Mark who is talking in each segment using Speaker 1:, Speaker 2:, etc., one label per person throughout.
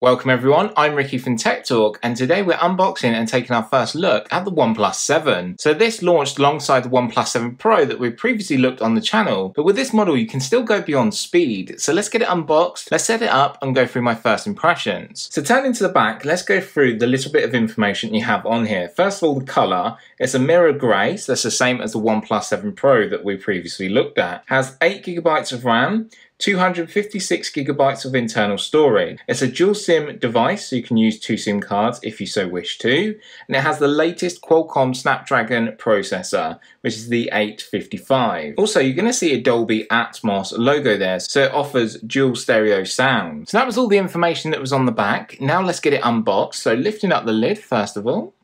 Speaker 1: Welcome everyone, I'm Ricky from Tech Talk, and today we're unboxing and taking our first look at the OnePlus 7. So this launched alongside the OnePlus 7 Pro that we previously looked on the channel, but with this model you can still go beyond speed. So let's get it unboxed, let's set it up and go through my first impressions. So turning to the back, let's go through the little bit of information you have on here. First of all, the colour, it's a mirror grey, so that's the same as the OnePlus 7 Pro that we previously looked at. Has 8GB of RAM, 256GB of internal storage. It's a dual SIM device, so you can use 2 SIM cards if you so wish to. And it has the latest Qualcomm Snapdragon processor, which is the 855. Also, you're going to see a Dolby Atmos logo there, so it offers dual stereo sound. So that was all the information that was on the back. Now let's get it unboxed. So lifting up the lid first of all.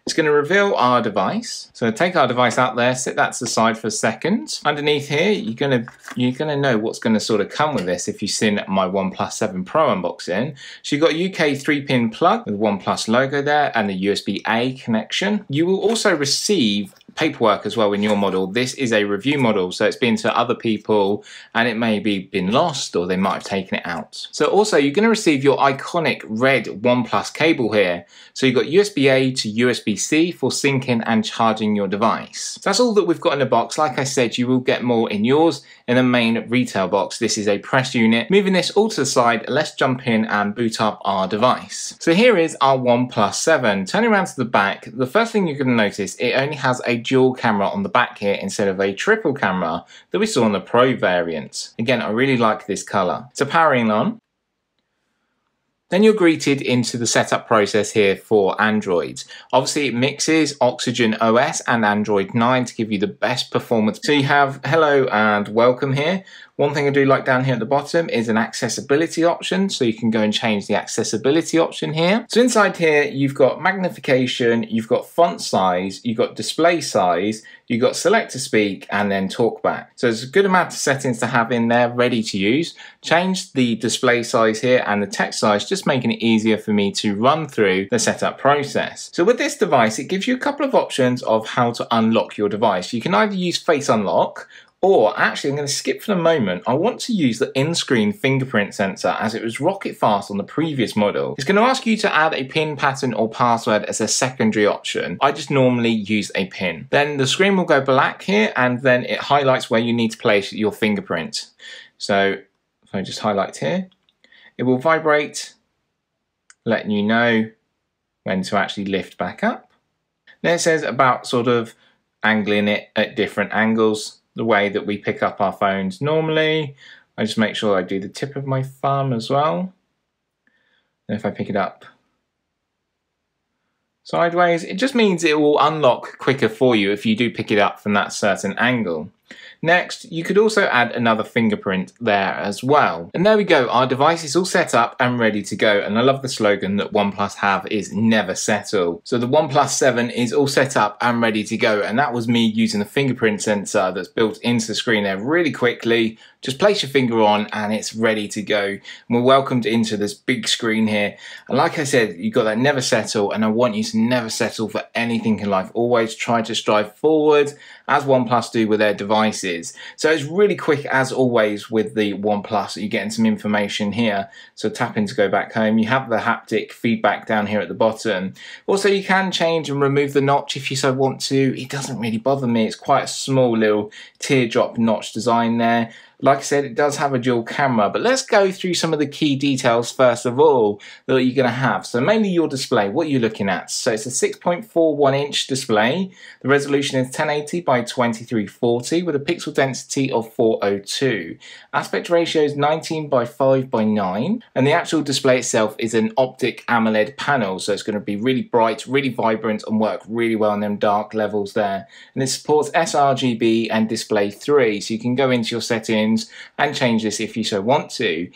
Speaker 1: It's going to reveal our device. So take our device out there, set that to the side for a second. Underneath here, you're gonna know what's going to sort of come with this if you've seen my OnePlus 7 Pro unboxing. So you've got a UK 3-pin plug with the OnePlus logo there and a USB-A connection. You will also receive paperwork as well in your model. This is a review model, so it's been to other people and it may be been lost or they might have taken it out. So also you're going to receive your iconic red OnePlus cable here. So you've got USB-A to USB-C for syncing and charging your device. So that's all that we've got in the box. Like I said, you will get more in yours in the main retail box. This is a press unit. Moving this all to the side, let's jump in and boot up our device. So here is our OnePlus 7. Turning around to the back, the first thing you're going to notice, it only has a dual camera on the back here instead of a triple camera that we saw on the Pro variant. Again, I really like this color. So powering on. Then you're greeted into the setup process here for Android. Obviously it mixes Oxygen OS and Android 9 to give you the best performance. So you have hello and welcome here. One thing I do like down here at the bottom is an accessibility option, so you can go and change the accessibility option here. So inside here you've got magnification, you've got font size, you've got display size, you've got select to speak and then talkback. So there's a good amount of settings to have in there ready to use. Change the display size here and the text size, just making it easier for me to run through the setup process. So with this device it gives you a couple of options of how to unlock your device. You can either use Face Unlock, or actually, I'm going to skip for the moment. I want to use the in-screen fingerprint sensor as it was rocket fast on the previous model. It's going to ask you to add a PIN pattern or password as a secondary option. I just normally use a PIN. Then the screen will go black here and then it highlights where you need to place your fingerprint. So if I just highlight here, it will vibrate, letting you know when to actually lift back up. Then it says about sort of angling it at different angles, the way that we pick up our phones normally. I just make sure I do the tip of my thumb as well. And if I pick it up sideways, it just means it will unlock quicker for you if you do pick it up from that certain angle. Next, you could also add another fingerprint there as well. And there we go, our device is all set up and ready to go. And I love the slogan that OnePlus have is never settle. So the OnePlus 7 is all set up and ready to go. And that was me using the fingerprint sensor that's built into the screen there really quickly. Just place your finger on and it's ready to go. And we're welcomed into this big screen here. And like I said, you've got that never settle, and I want you to never settle for anything in life. Always try to strive forward, as OnePlus do with their devices. So it's really quick as always with the OnePlus. You're getting some information here. So tap in to go back home. You have the haptic feedback down here at the bottom. Also, you can change and remove the notch if you so want to. It doesn't really bother me. It's quite a small little teardrop notch design there. Like I said, it does have a dual camera, but let's go through some of the key details first of all that you're going to have. So mainly your display, what you're looking at. So it's a 6.41 inch display. The resolution is 1080 by 2340 with a pixel density of 402. Aspect ratio is 19 by 5 by 9. And the actual display itself is an optic AMOLED panel. So it's going to be really bright, really vibrant and work really well in them dark levels there. And it supports sRGB and display 3. So you can go into your settings and change this if you so want to.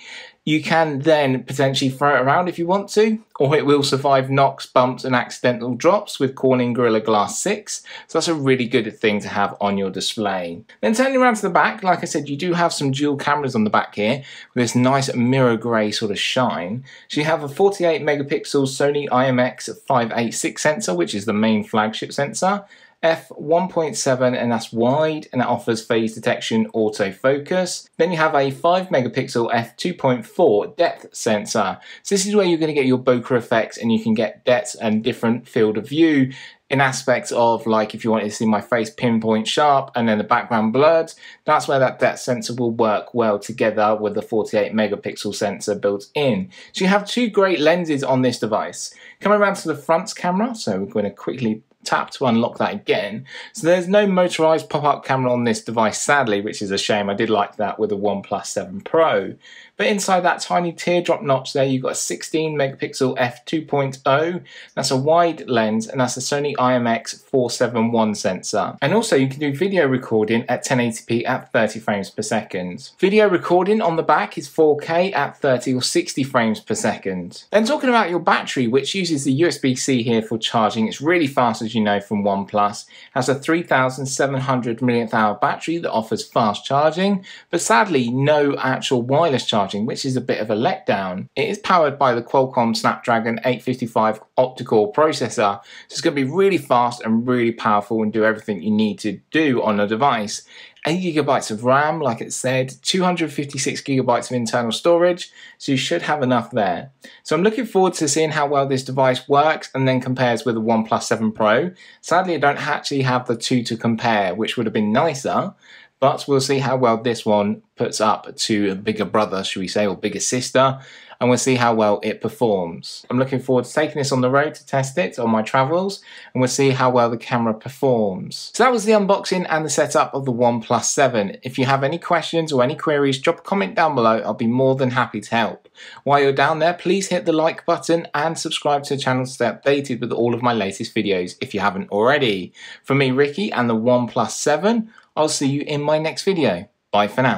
Speaker 1: You can then potentially throw it around if you want to, or it will survive knocks, bumps and accidental drops with Corning Gorilla Glass 6. So that's a really good thing to have on your display. Then turning around to the back, like I said, you do have some dual cameras on the back here with this nice mirror grey sort of shine. So you have a 48 megapixel Sony IMX 586 sensor, which is the main flagship sensor, f1.7, and that's wide, and that offers phase detection autofocus. Then you have a 5 megapixel f2.4 depth sensor. So this is where you're going to get your bokeh effects, and you can get depth and different field of view in aspects of, like, if you wanted to see my face pinpoint sharp and then the background blurred, that's where that depth sensor will work well together with the 48 megapixel sensor built in. So you have two great lenses on this device. Coming around to the front camera, so we're going to quickly tap to unlock that again. So there's no motorized pop-up camera on this device, sadly, which is a shame. I did like that with the OnePlus 7 Pro. But inside that tiny teardrop notch there, you've got a 16 megapixel f2.0. That's a wide lens, and that's a Sony IMX471 sensor. And also you can do video recording at 1080p at 30 frames per second. Video recording on the back is 4K at 30 or 60 frames per second. Then talking about your battery, which uses the USB-C here for charging, it's really fast, as you know, from OnePlus. It has a 3700 mAh battery that offers fast charging, but sadly no actual wireless charging, which is a bit of a letdown. It is powered by the Qualcomm Snapdragon 855 octa-core processor, so it's going to be really fast and really powerful and do everything you need to do on a device. 8 GB of RAM, like it said, 256 GB of internal storage, so you should have enough there. So I'm looking forward to seeing how well this device works and then compares with the OnePlus 7 Pro. Sadly, I don't actually have the two to compare, which would have been nicer, but we'll see how well this one puts up to a bigger brother, should we say, or bigger sister, and we'll see how well it performs. I'm looking forward to taking this on the road to test it on my travels, and we'll see how well the camera performs. So that was the unboxing and the setup of the OnePlus 7. If you have any questions or any queries, drop a comment down below. I'll be more than happy to help. While you're down there, please hit the like button and subscribe to the channel to stay updated with all of my latest videos if you haven't already. From me, Ricky, and the OnePlus 7, I'll see you in my next video. Bye for now.